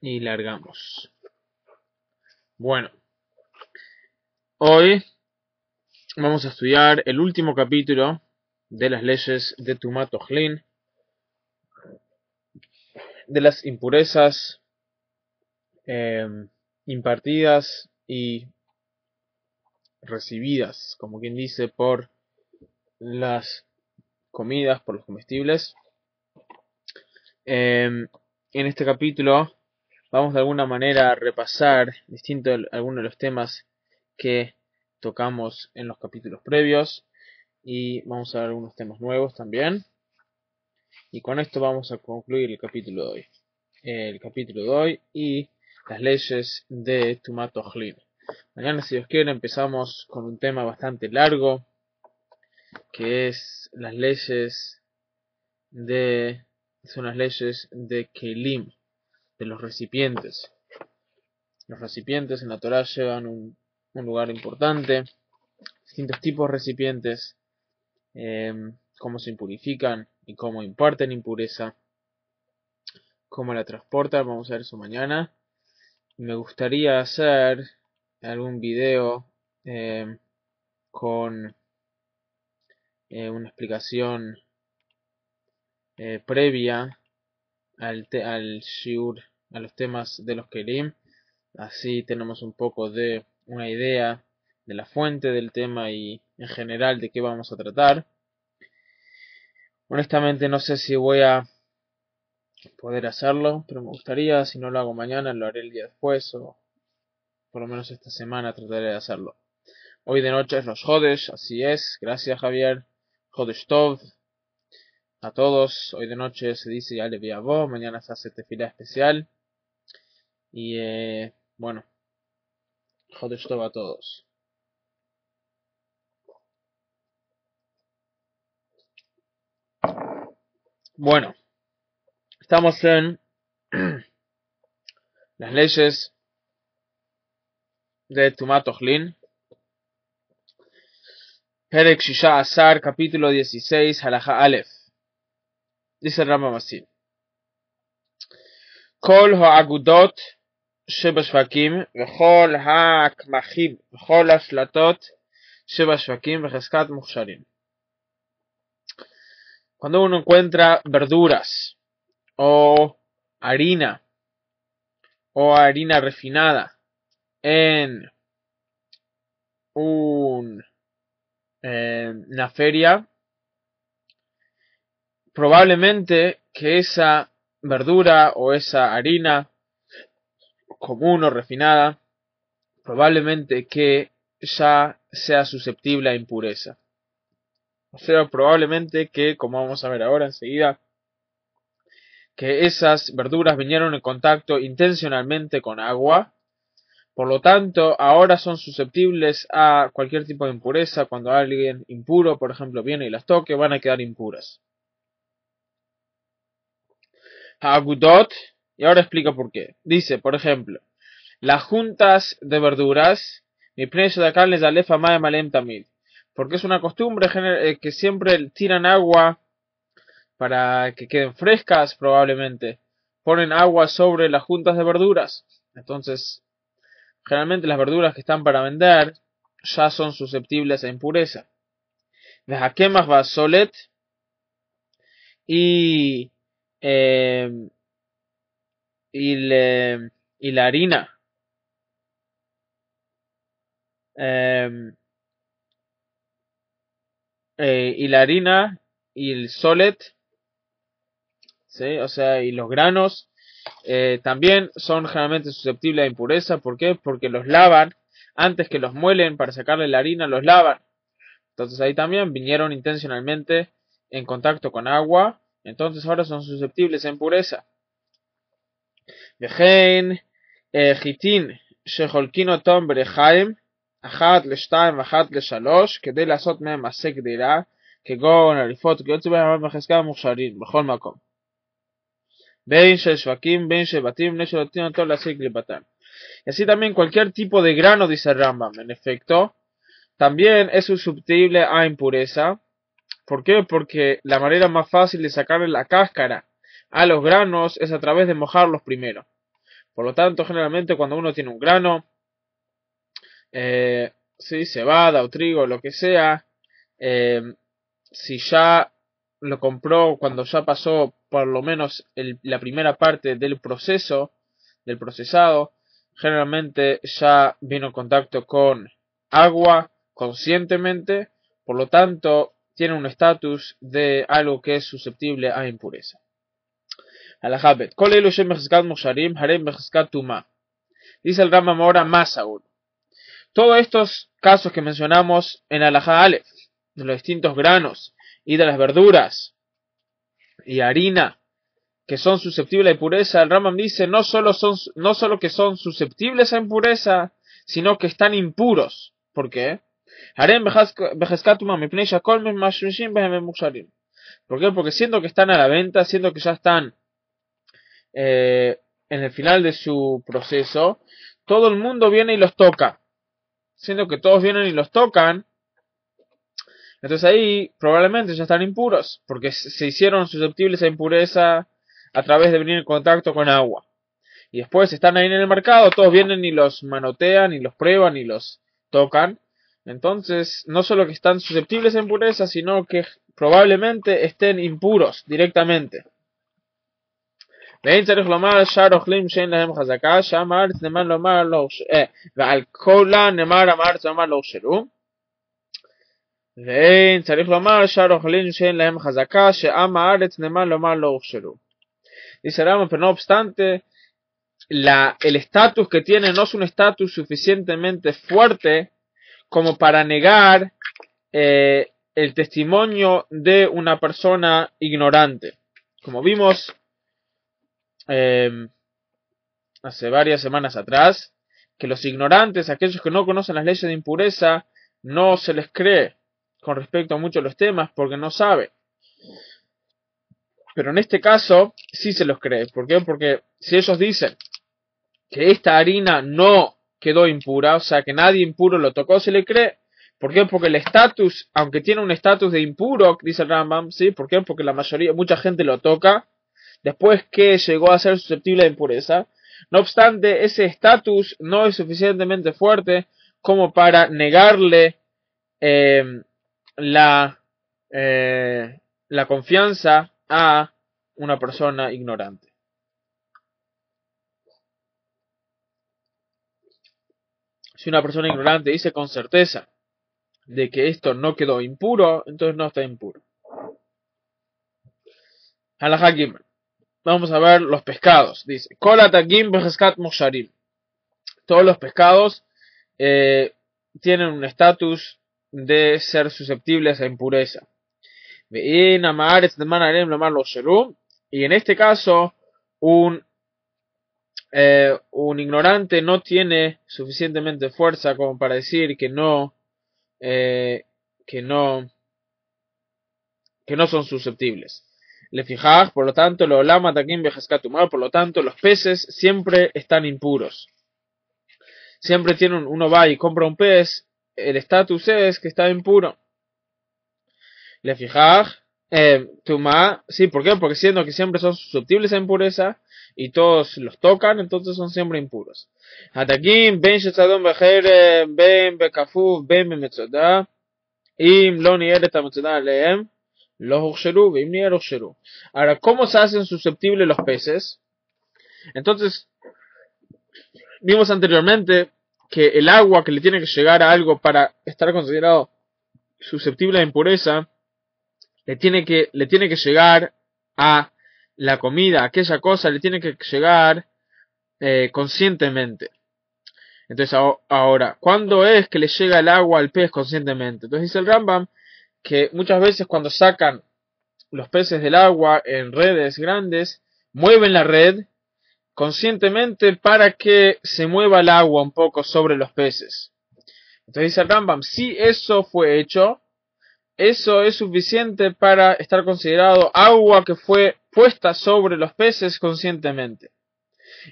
y largamos. Bueno, hoy vamos a estudiar el último capítulo de las leyes de Tumat Ojlin, de las impurezas impartidas y recibidas, como quien dice, por las comidas, por los comestibles. En este capítulo vamos de alguna manera a repasar algunos de los temas que tocamos en los capítulos previos y vamos a ver algunos temas nuevos también. Y con esto vamos a concluir el capítulo de hoy. Y las leyes de Tumat Ojlin. Mañana, si Dios quiere, empezamos con un tema bastante largo, que es son las leyes de Kelim, de los recipientes. Los recipientes en la Torah llevan un lugar importante, distintos tipos de recipientes, cómo se impurifican y cómo imparten impureza, cómo la transportan. Vamos a ver eso mañana. Me gustaría hacer algún video con una explicación previa al shiur, a los temas de los kelim. Así tenemos un poco de una idea de la fuente del tema y en general de qué vamos a tratar. Honestamente no sé si voy a poder hacerlo, pero me gustaría. Si no lo hago mañana, lo haré el día después, o por lo menos esta semana trataré de hacerlo. Hoy de noche es Rosh Hodesh, así es. Gracias, Javier. Hodesh Tov a todos. Hoy de noche se dice ya le vi a vos, mañana se hace tefilá especial. Y bueno, Hodesh Tov a todos. Bueno, estamos en las leyes de Tumat Ojlin. Perek Shisha Asar, capítulo 16, Halaja Aleph. Dice el Rambam así: Kol ha'agudot שבשווקים וכל הקמחים וכל השלטות שבשווקים בחזקת מוכשרים. Cuando uno encuentra verduras o harina refinada en una feria, probablemente que esa verdura o esa harina común o refinada, probablemente que ya sea susceptible a impureza. O sea, probablemente que, como vamos a ver ahora enseguida, que esas verduras vinieron en contacto intencionalmente con agua, por lo tanto, ahora son susceptibles a cualquier tipo de impureza. Cuando alguien impuro, por ejemplo, viene y las toque, van a quedar impuras. Agudot, y ahora explica por qué. Dice, por ejemplo, las juntas de verduras, porque es una costumbre que siempre tiran agua para que queden frescas, probablemente. Ponen agua sobre las juntas de verduras. Entonces, generalmente las verduras que están para vender ya son susceptibles a impureza. Vejaquemas va solet y la harina y el solet, ¿sí? O sea, y los granos también son generalmente susceptibles a impureza. ¿Por qué? Porque los lavan antes que los muelen para sacarle la harina, los lavan. Entonces ahí también vinieron intencionalmente en contacto con agua, entonces ahora son susceptibles a impureza. Vejein gitin shecholkin otom berechaim אחת לשתיים ואחת לשלוש כדי לעשות מהם מעשה גדילה כגון עריפות כיוצא בהם בחזקה מוכשרים בכל מקום בין של שווקים בין של בתים בני שנותנים אותו להשיג ליבתם. Y así también cualquier tipo de grano, dice Rambam, en efecto, también es susceptible a impureza. ¿Por qué? Porque la manera más fácil de sacarle la cáscara a los granos es a través de mojarlos primero. Por lo tanto, generalmente cuando uno tiene un grano, sí, cebada o trigo, lo que sea, eh, si ya lo compró cuando ya pasó por lo menos la primera parte del proceso, del procesado, generalmente ya vino en contacto con agua conscientemente, por lo tanto tiene un estatus de algo que es susceptible a impureza. Alajabet, dice el Rambam ahora más aún. Todos estos casos que mencionamos en Alajá Aleph, de los distintos granos y de las verduras y harina que son susceptibles a impureza, el Rambam dice no solo que son susceptibles a impureza, sino que están impuros. ¿Por qué? ¿Por qué? Porque siendo que están a la venta, siendo que ya están en el final de su proceso, todo el mundo viene y los toca. Siendo que todos vienen y los tocan, entonces ahí probablemente ya están impuros, porque se hicieron susceptibles a impureza a través de venir en contacto con agua. Y después están ahí en el mercado, todos vienen y los manotean, y los prueban, y los tocan. Entonces, no solo que están susceptibles a impureza, sino que probablemente estén impuros directamente. ואין צריך לומר שאר אוכלים שאין להם חזקה, שעם הארץ נאמר לומר לא ועל כולה נאמר עם הארץ לומר לא הוכשרו. ואין צריך לומר שאר אוכלים שאין להם חזקה, שעם הארץ נאמר לומר לא הוכשרו. Dice Rama, pero no obstante, el estatus que tiene no es un estatus suficientemente fuerte como para negar el testimonio de una persona ignorante. Como vimos hace varias semanas atrás, que los ignorantes, aquellos que no conocen las leyes de impureza, no se les cree con respecto a muchos de los temas porque no saben. Pero en este caso sí se los cree. ¿Por qué? Porque si ellos dicen que esta harina no quedó impura, o sea que nadie impuro lo tocó, se le cree. ¿Por qué? Porque el estatus, aunque tiene un estatus de impuro, dice el Rambam, ¿sí? ¿Por qué? Porque mucha gente lo toca después que llegó a ser susceptible de impureza. No obstante, ese estatus no es suficientemente fuerte como para negarle la confianza a una persona ignorante. Si una persona ignorante dice con certeza de que esto no quedó impuro, entonces no está impuro. Halajá Gimel. Vamos a ver los pescados. Dice, todos los pescados tienen un estatus de ser susceptibles a impureza. Y en este caso, un ignorante no tiene suficientemente fuerza como para decir que no son susceptibles. Le fijaj, por lo tanto, por lo tanto, los peces siempre están impuros. Siempre uno va y compra un pez, el estatus es que está impuro. Le fijaj, tuma, sí, ¿por qué? Porque siendo que siempre son susceptibles a impureza y todos los tocan, entonces son siempre impuros. Hatakim, ben shetzadon bejere, ben bekafuf, ben bemetzoda, im lo nieret ametzoda aleem. Ahora, ¿cómo se hacen susceptibles los peces? Entonces, vimos anteriormente que el agua que le tiene que llegar a algo para estar considerado susceptible a impureza, le tiene que llegar a la comida, aquella cosa le tiene que llegar conscientemente. Entonces, ahora, ¿cuándo es que le llega el agua al pez conscientemente? Entonces dice el Rambam que muchas veces cuando sacan los peces del agua en redes grandes, mueven la red conscientemente para que se mueva el agua un poco sobre los peces. Entonces dice el Rambam, si eso fue hecho, eso es suficiente para estar considerado agua que fue puesta sobre los peces conscientemente.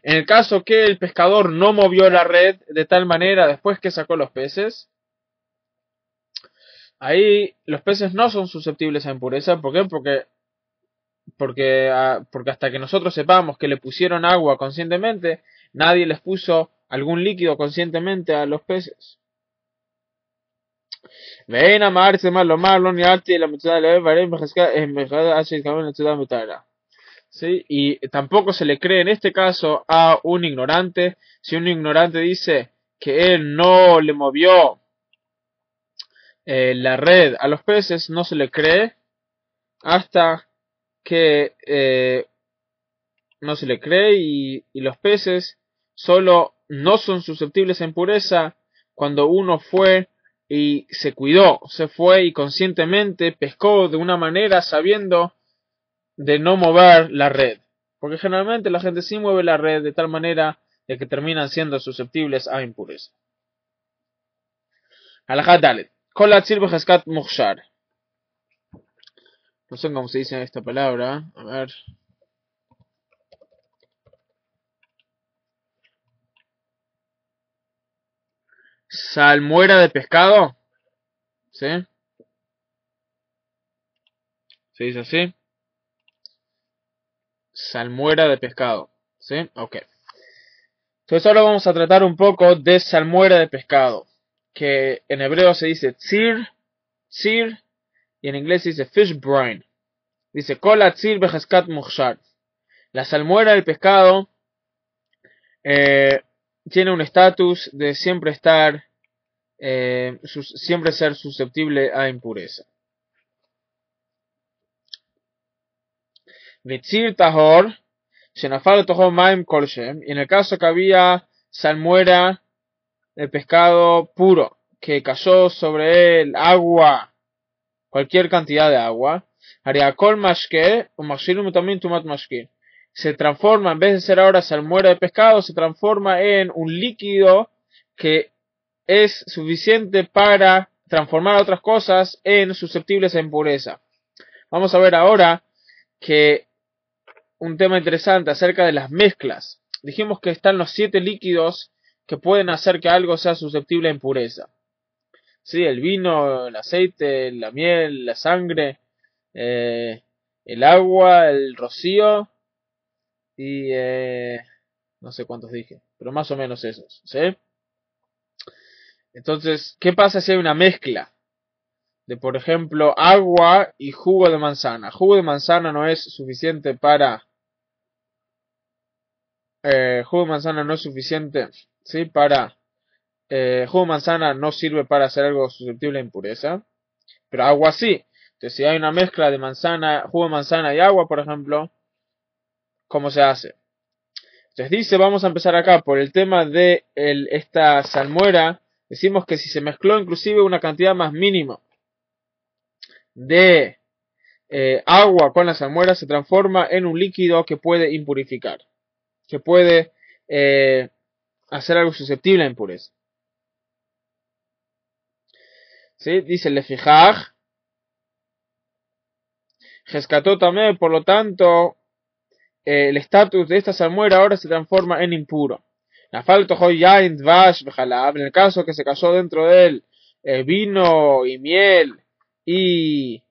En el caso que el pescador no movió la red de tal manera después que sacó los peces, ahí los peces no son susceptibles a impureza. ¿Por qué? Porque hasta que nosotros sepamos que le pusieron agua conscientemente, Nadie les puso algún líquido conscientemente a los peces. ¿Sí? Y tampoco se le cree en este caso a un ignorante. Si un ignorante dice que él no le movió la red a los peces, no se le cree hasta que no se le cree y los peces solo no son susceptibles a impureza cuando uno fue y se cuidó, se fue y conscientemente pescó de una manera sabiendo de no mover la red. Porque generalmente la gente sí mueve la red de tal manera de que terminan siendo susceptibles a impureza. Halajá Dalet. Kol hatzir becheskat mukhshar. No sé cómo se dice esta palabra. A ver. Salmuera de pescado. ¿Sí? ¿Se dice así? Salmuera de pescado. ¿Sí? Ok. Entonces ahora vamos a tratar un poco de salmuera de pescado. Que en hebreo se dice tzir, y en inglés se dice fish brine. Dice kol hatzir becheskat mukhshar. La salmuera del pescado tiene un estatus de siempre estar, siempre ser susceptible a impureza. Vitzir tahor, shenafal tojo maim kolshem. Y en el caso que había salmuera de pescado puro, que cayó sobre él agua, cualquier cantidad de agua, haría kol mashke, o mashilum también tumat mashke. Se transforma, en vez de ser ahora salmuera de pescado, se transforma en un líquido que es suficiente para transformar otras cosas en susceptibles a impureza. Vamos a ver ahora que un tema interesante acerca de las mezclas. Dijimos que están los 7 líquidos que pueden hacer que algo sea susceptible a impureza. Sí, el vino, el aceite, la miel, la sangre, el agua, el rocío y no sé cuántos dije, pero más o menos esos, ¿sí? Entonces, ¿qué pasa si hay una mezcla de, por ejemplo, agua y jugo de manzana? Jugo de manzana no es suficiente para jugo de manzana no es suficiente, ¿sí? Jugo de manzana no sirve para hacer algo susceptible a impureza, pero agua sí. Entonces, si hay una mezcla de manzana, jugo de manzana y agua, por ejemplo, ¿cómo se hace? Entonces dice, vamos a empezar acá por el tema de esta salmuera. Decimos que si se mezcló inclusive una cantidad más mínima de agua con la salmuera, se transforma en un líquido que puede impurificar, que puede hacer algo susceptible a impureza. ¿Sí? Dice lefijaj, rescató también, por lo tanto, el estatus de esta salmuera ahora se transforma en impuro. La falta en el caso que se cayó dentro de él vino y miel y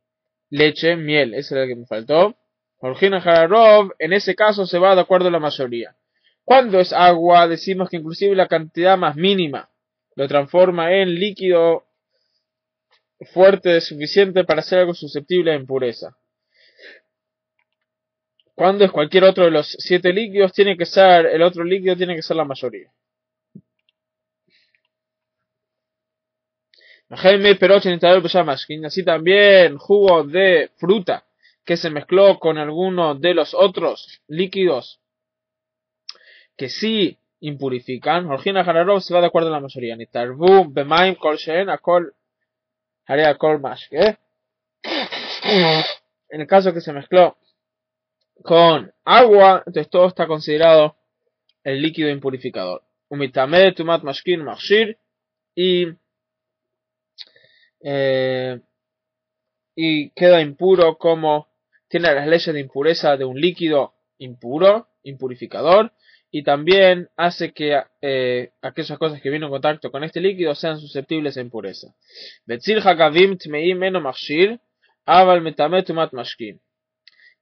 leche, miel, ese era el que me faltó. Orgina Hararov, en ese caso se va de acuerdo a la mayoría. Cuando es agua, decimos que inclusive la cantidad más mínima lo transforma en líquido fuerte suficiente para hacer algo susceptible a impureza. Cuando es cualquier otro de los 7 líquidos, el otro líquido tiene que ser la mayoría. Así también jugo de fruta que se mezcló con alguno de los otros líquidos que sí impurifican. Orgina Hararov se va de acuerdo a la mayoría. Nitarvu bemaim kol sheen akol harea kol mashke. En el caso que se mezcló con agua, entonces todo está considerado el líquido impurificador. Umitame tumat mashkin mashir y queda impuro como tiene las leyes de impureza de un líquido impuro, impurificador, y también hace que aquellas cosas que vienen en contacto con este líquido sean susceptibles a impureza.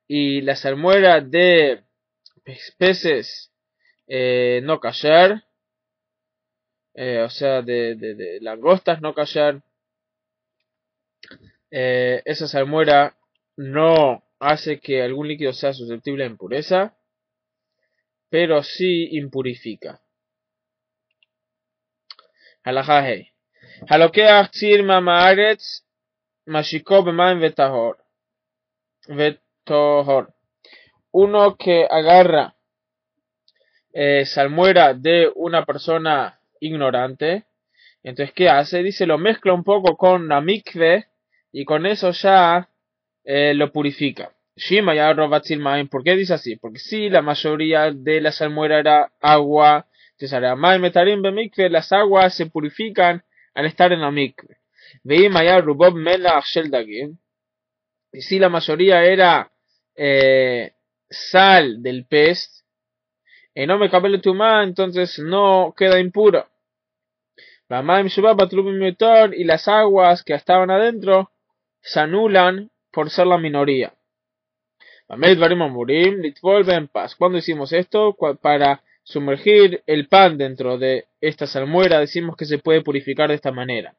Y la salmuera de peces no kasher, o sea, de langostas no kasher. Esa salmuera no hace que algún líquido sea susceptible a impureza, pero sí impurifica. Halajá hey. Halokeach tzirma ma'aretz mashiko b'mayim vetohor. Uno que agarra salmuera de una persona ignorante, entonces ¿qué hace? Dice, lo mezcla un poco con la mikve y con eso ya lo purifica. Shima ya robatzil maim. ¿Por qué dice así? Porque si la mayoría de la salmuera era agua, entonces las aguas se purifican al estar en la mikve. Veima ya rubob melach shel dagim. Y si la mayoría era sal del pez, no me cabele tumá, entonces no queda impuro. Y las aguas que estaban adentro se anulan por ser la minoría. Cuando hicimos esto, para sumergir el pan dentro de esta salmuera, decimos que se puede purificar de esta manera.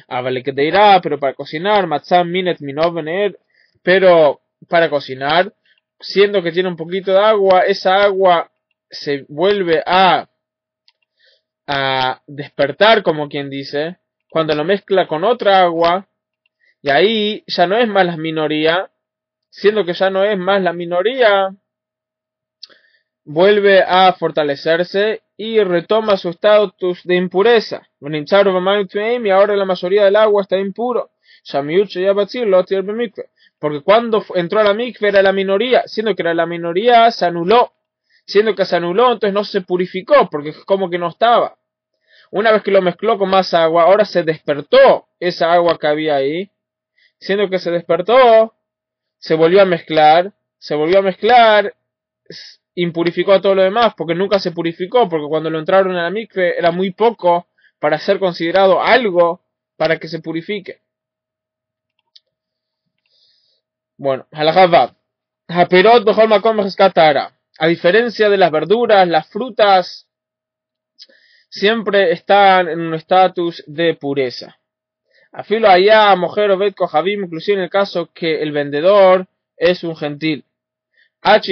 Pero para cocinar, pero para cocinar, siendo que tiene un poquito de agua, esa agua se vuelve a despertar, como quien dice, cuando lo mezcla con otra agua, y ahí ya no es más la minoría, siendo que ya no es más la minoría, vuelve a fortalecerse y retoma su estatus de impureza. Y ahora la mayoría del agua está impuro. Porque cuando entró a la mikve era la minoría, siendo que era la minoría se anuló. Siendo que se anuló, entonces no se purificó, porque es como que no estaba. Una vez que lo mezcló con más agua, ahora se despertó esa agua que había ahí. Siendo que se despertó, se volvió a mezclar, impurificó a todo lo demás, porque nunca se purificó, porque cuando lo entraron a la mikve era muy poco para ser considerado algo para que se purifique. Bueno, halajá vav. Haperot bechol makom becheskat tahara. A diferencia de las verduras, las frutas siempre están en un estatus de pureza. Afilo allá, mujer o bet kohavim, inclusive en el caso que el vendedor es un gentil. Hasta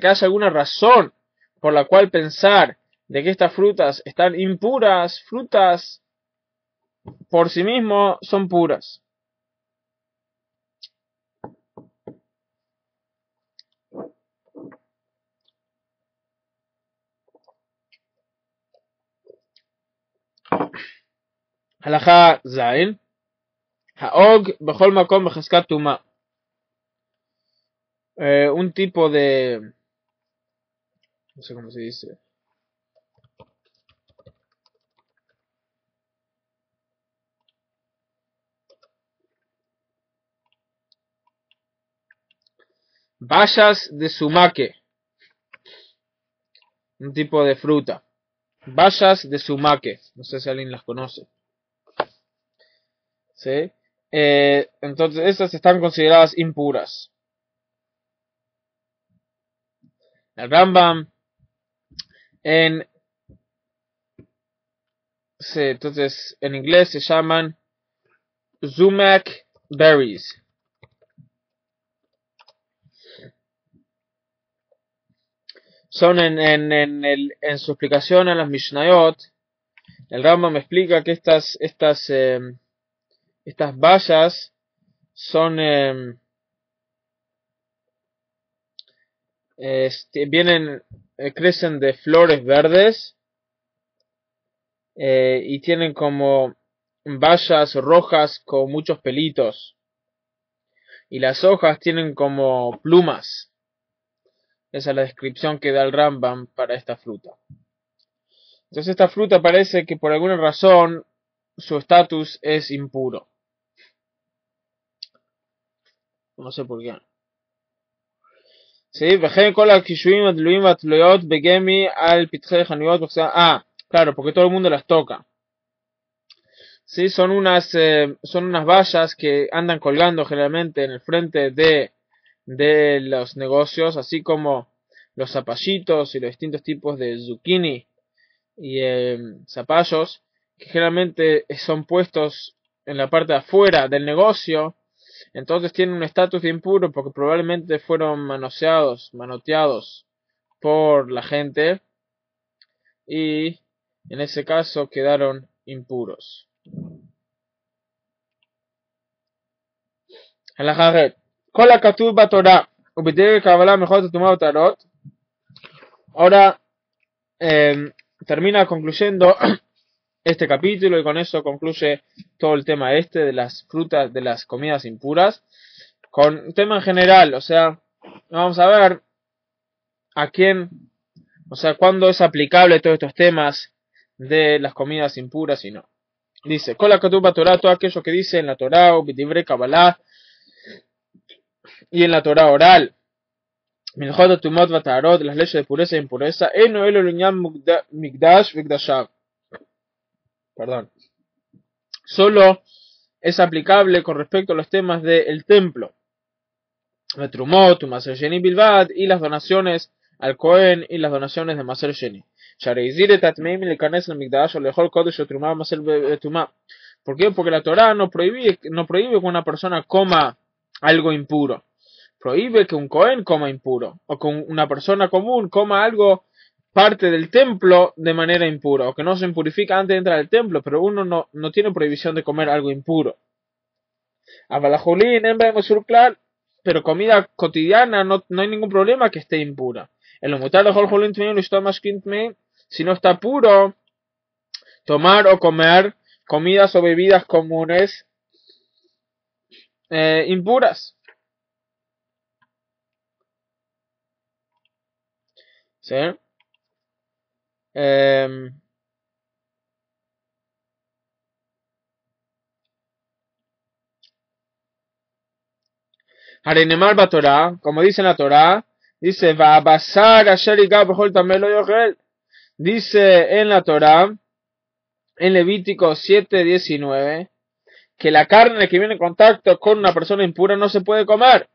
que haya alguna razón por la cual pensar de que estas frutas están impuras, frutas por sí mismos son puras. Halajá zayin. Haog bechol makom becheskat tuma. Un tipo de, no sé cómo se dice, bayas de sumaque, un tipo de fruta. Bayas de sumaque, no sé si alguien las conoce. ¿Sí? Entonces estas están consideradas impuras. El Rambam entonces en inglés se llaman sumac berries. Son en su explicación a las Mishnayot, el Rambam explica que estas bayas son crecen de flores verdes y tienen como bayas rojas con muchos pelitos y las hojas tienen como plumas. Esa es la descripción que da el Rambam para esta fruta. Entonces esta fruta parece que por alguna razón su estatus es impuro. No sé por qué. Sí, claro, porque todo el mundo las toca. Sí, son unas vallas que andan colgando generalmente en el frente de de los negocios, así como los zapallitos y los distintos tipos de zucchini y zapallos, que generalmente son puestos en la parte de afuera del negocio, entonces tienen un estatus de impuro porque probablemente fueron manoteados por la gente y en ese caso quedaron impuros. Ahora termina concluyendo este capítulo y con eso concluye todo el tema de las frutas, de las comidas impuras, con un tema en general, o sea, vamos a ver a quién, o sea, cuándo es aplicable todos estos temas de las comidas impuras y no. Dice, con la Ketuba Torah, todo aquello que dice en la Torah, o Bitibre Kabbalah, y en la Torah oral, Milchot Tumot Vatarot, las leyes de pureza e impureza, Eno Elo Lunyam Migdash Vigdashav. Perdón. Solo es aplicable con respecto a los temas del templo. Metrumot, Maser Sheni Bilbad, y las donaciones al Cohen y las donaciones de Maser Sheni. ¿Por qué? Porque la Torah no prohíbe que una persona coma algo impuro. Prohíbe que un Cohen coma impuro, o que una persona común coma algo parte del templo de manera impura, o que no se impurifica antes de entrar al templo, pero uno no tiene prohibición de comer algo impuro. Pero comida cotidiana no hay ningún problema que esté impura. En lo mutar si no está puro, tomar o comer comidas o bebidas comunes impuras. ¿Sí? Harenemar Batorá, como dice en la Torá, dice, va a basar a dice en la Torá, en Levítico 7:19, que la carne que viene en contacto con una persona impura no se puede comer.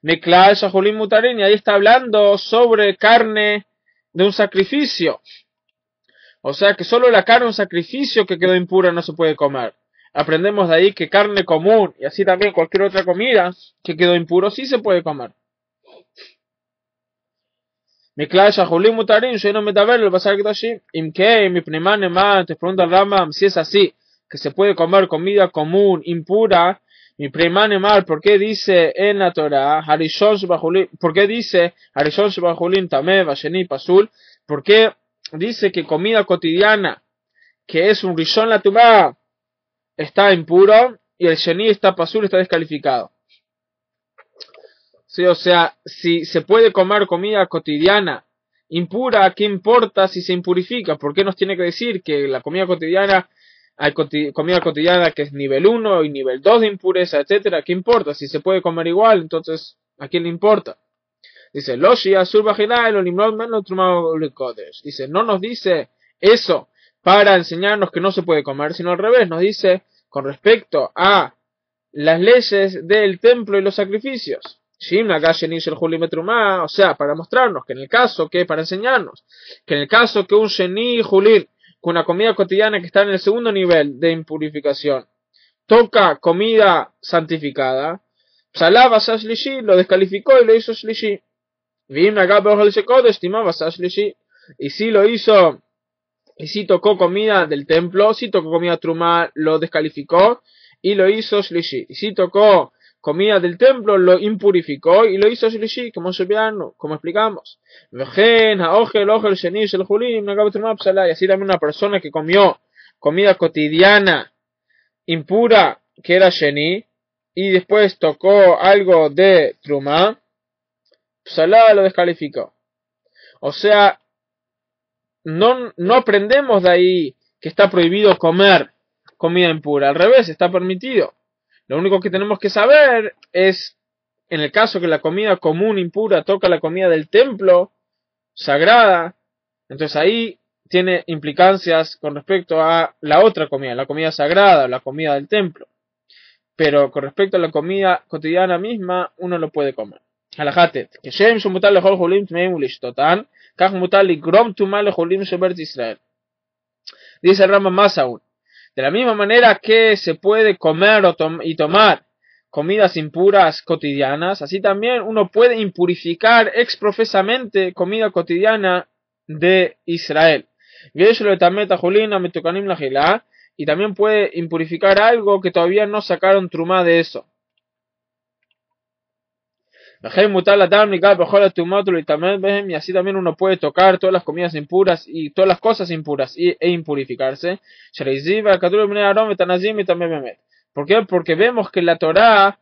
Meklal Shahulim Mutarin, y ahí está hablando sobre carne de un sacrificio. O sea que solo la carne de un sacrificio que quedó impura no se puede comer. Aprendemos de ahí que carne común y así también cualquier otra comida que quedó impuro sí se puede comer. Meklal Shahulim Mutarin, yo no me da ver el pasar que allí. Imke, mi prima nema, te pregunta el Rambam si es así, que se puede comer comida común, impura. Mi prima nema, ¿por qué dice en la Torah, por qué dice Harishon Shebahulin Tameh, Vasheni Pasul? ¿Por qué dice que comida cotidiana, que es un rishon la tumá, está impuro y el sheni está pasul, está descalificado? Sí, o sea, si se puede comer comida cotidiana impura, ¿qué importa si se impurifica? ¿Por qué nos tiene que decir que la comida cotidiana, hay comida cotidiana que es nivel 1 y nivel 2 de impureza, etcétera? ¿Qué importa? Si se puede comer igual, entonces, ¿a quién le importa? Dice, dice, no nos dice eso para enseñarnos que no se puede comer, sino al revés, nos dice con respecto a las leyes del templo y los sacrificios. O sea, para mostrarnos que en el caso para enseñarnos, que en el caso que un sheni julil, con una comida cotidiana que está en el segundo nivel de impurificación, toca comida santificada, Salava Shlishi lo descalificó y lo hizo Shlishi. Y si lo hizo, y si tocó comida del templo, si tocó comida trumá, lo descalificó y lo hizo shlishi. Y si tocó comida del templo, lo impurificó y lo hizo shlishi, como explicamos. Y así también una persona que comió comida cotidiana impura, que era sheni, y después tocó algo de trumá, Salah lo descalificó. O sea, no aprendemos de ahí que está prohibido comer comida impura. Al revés, está permitido. Lo único que tenemos que saber es, en el caso que la comida común impura toca la comida del templo sagrada, entonces ahí tiene implicancias con respecto a la otra comida, la comida sagrada, la comida del templo. pero con respecto a la comida cotidiana misma, uno lo puede comer. Halajatet, que Shem Shumutal lechol chulim tmeim ulishtotan, kach mutal ligrom tuma lechulim shebert Israel. Dice el Rambam más aún. De la misma manera que se puede comer y tomar comidas impuras cotidianas, así también uno puede impurificar exprofesamente comida cotidiana de Israel. Y también puede impurificar algo que todavía no sacaron trumá de eso. Y así también uno puede tocar todas las comidas impuras y todas las cosas impuras e impurificarse. ¿Por qué? Porque vemos que la Torá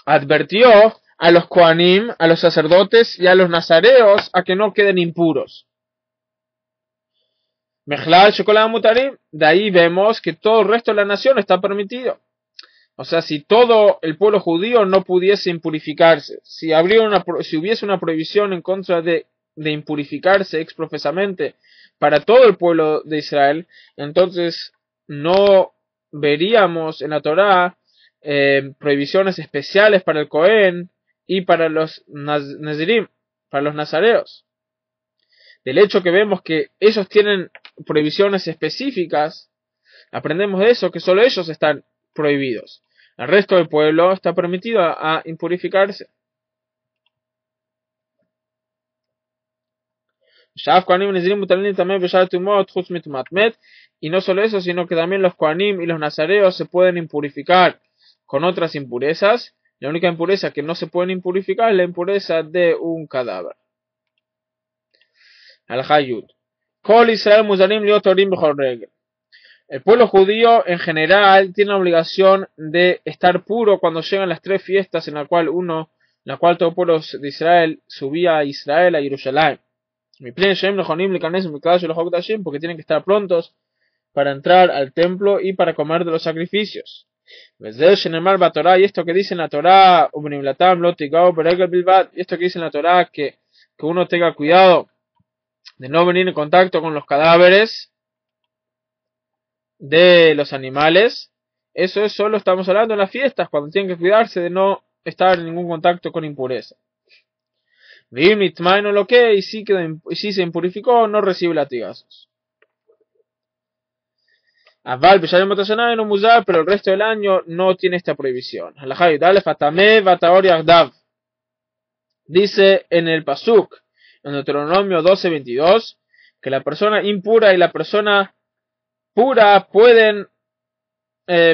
advirtió a los Kohanim, a los sacerdotes y a los nazareos a que no queden impuros. De ahí vemos que todo el resto de la nación está permitido. O sea, si todo el pueblo judío no pudiese impurificarse, si hubiese una prohibición en contra de impurificarse exprofesamente para todo el pueblo de Israel, entonces no veríamos en la Torá prohibiciones especiales para el Cohen y para los Nazirim, para los nazareos. Del hecho que vemos que ellos tienen prohibiciones específicas, aprendemos de eso, que solo ellos están prohibidos. El resto del pueblo está permitido a impurificarse. Y no solo eso, sino que también los Kohanim y los nazareos se pueden impurificar con otras impurezas. La única impureza que no se pueden impurificar es la impureza de un cadáver. Al-Hayud. Kol Israel Muzarim Liot Orim Bechol Regel. El pueblo judío en general tiene la obligación de estar puro cuando llegan las 3 fiestas en la cual todo el pueblo de Israel subía a Israel, a Jerusalén. Porque tienen que estar prontos para entrar al templo y para comer de los sacrificios. Y esto que dice en la Torá, y esto que dice en la Torá, que uno tenga cuidado de no venir en contacto con los cadáveres de los animales, eso es solo estamos hablando en las fiestas, cuando tienen que cuidarse de no estar en ningún contacto con impureza. Y si se impurificó, no recibe latigazos. Pero el resto del año no tiene esta prohibición. Dice en el Pasuk, en Deuteronomio 12:22, que la persona impura y la persona pura pueden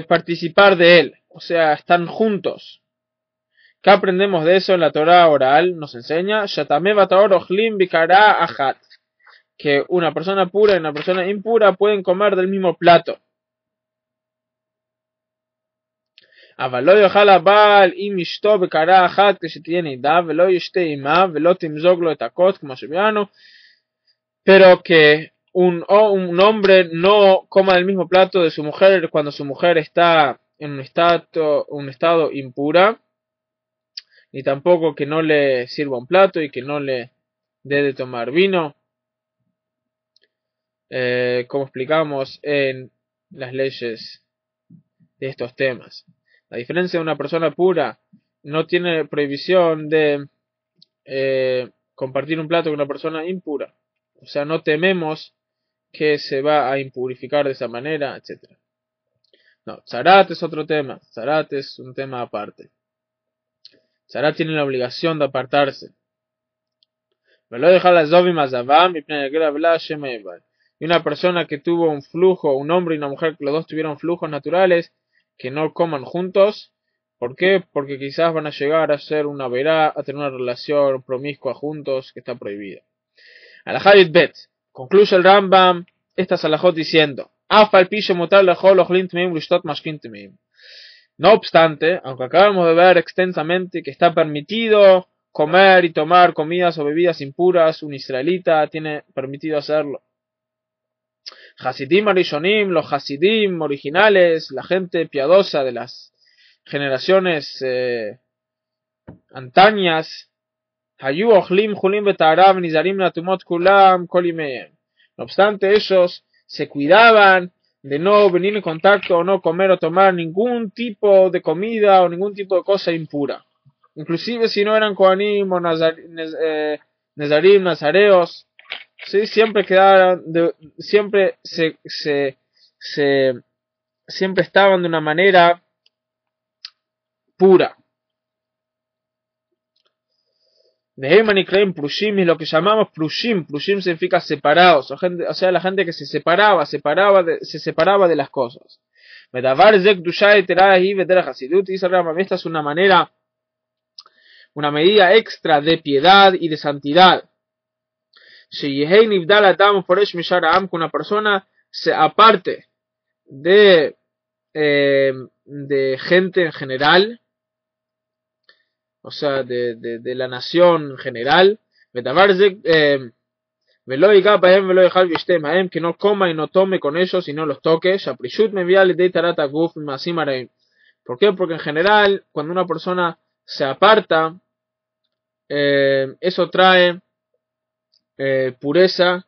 participar de él, o sea, están juntos. ¿Qué aprendemos de eso en la Torá oral? Nos enseña que una persona pura y una persona impura pueden comer del mismo plato. Pero que un hombre no coma del mismo plato de su mujer cuando su mujer está en un estado impura, ni tampoco que no le sirva un plato y que no le dé de tomar vino, como explicamos en las leyes de estos temas. La diferencia de una persona pura no tiene prohibición de compartir un plato con una persona impura. O sea, no tememos que se va a impurificar de esa manera, etc. No, Tzarat es otro tema. Tzarat es un tema aparte. Tzarat tiene la obligación de apartarse. Y una persona que tuvo un flujo, un hombre y una mujer, que los dos tuvieron flujos naturales, que no coman juntos. ¿Por qué? Porque quizás van a llegar a ser una verá, a tener una relación promiscua juntos, que está prohibida. Alajayit Bet. Concluye el Rambam estas alajot diciendo: no obstante, aunque acabamos de ver extensamente que está permitido comer y tomar comidas o bebidas impuras, un israelita tiene permitido hacerlo. Hasidim Arishonim, los Hasidim originales, la gente piadosa de las generaciones antañas, no obstante, ellos se cuidaban de no venir en contacto o no comer o tomar ningún tipo de comida o ningún tipo de cosa impura. Inclusive si no eran Kohanim o Nezarim, nazareos, ¿sí? Siempre quedaron, siempre estaban de una manera pura. De Heyman y Klein Prushim es lo que llamamos Prushim. Prushim significa separados, o sea, la gente que se separaba de las cosas. Esta es una medida extra de piedad y de santidad. Que una persona se aparte de gente en general, o sea, de la nación en general, que no coma y no tome con ellos y no los toque. ¿Por qué? Porque en general, cuando una persona se aparta, eso trae pureza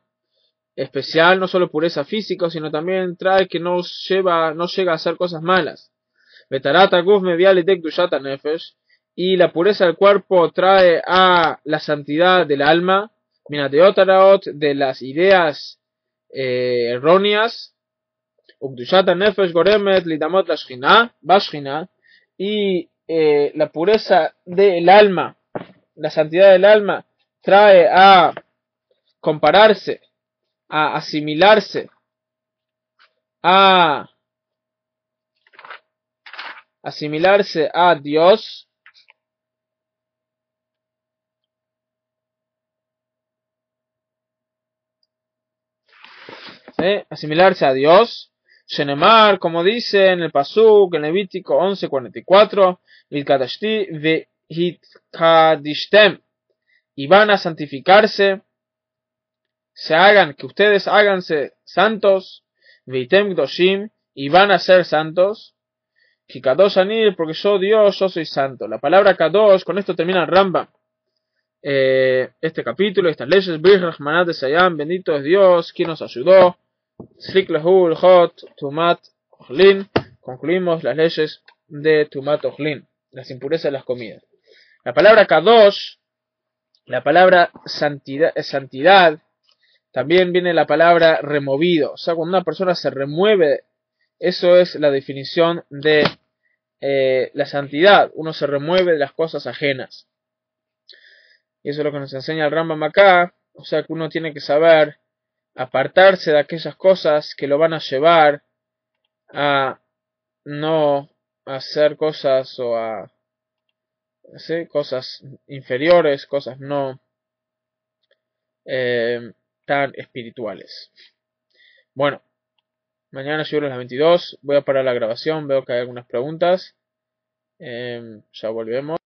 especial, no solo pureza física, sino también trae que no llega a hacer cosas malas. Y la pureza del cuerpo trae a la santidad del alma, de las ideas erróneas, y la pureza del alma, la santidad del alma, trae a compararse, a asimilarse, a Dios. Asimilarse a Dios. Shenemar, como dice en el Pasuk, en Levítico 11:44, y van a santificarse, que ustedes háganse santos, y van a ser santos, porque yo Dios, yo soy santo. La palabra Kadosh, con esto termina el Rambam. Este capítulo, estas leyes, bendito es Dios, quien nos ayudó. Concluimos las leyes de Tumat Ochlin, las impurezas de las comidas. La palabra Kadosh, la palabra santidad, también viene la palabra removido. O sea, cuando una persona se remueve, eso es la definición de la santidad. Uno se remueve de las cosas ajenas. Y eso es lo que nos enseña el Rambam acá. O sea, que uno tiene que saber apartarse de aquellas cosas que lo van a llevar a no hacer cosas o a cosas inferiores, cosas no tan espirituales. Bueno, mañana llego a las 22, voy a parar la grabación, veo que hay algunas preguntas, ya volvemos.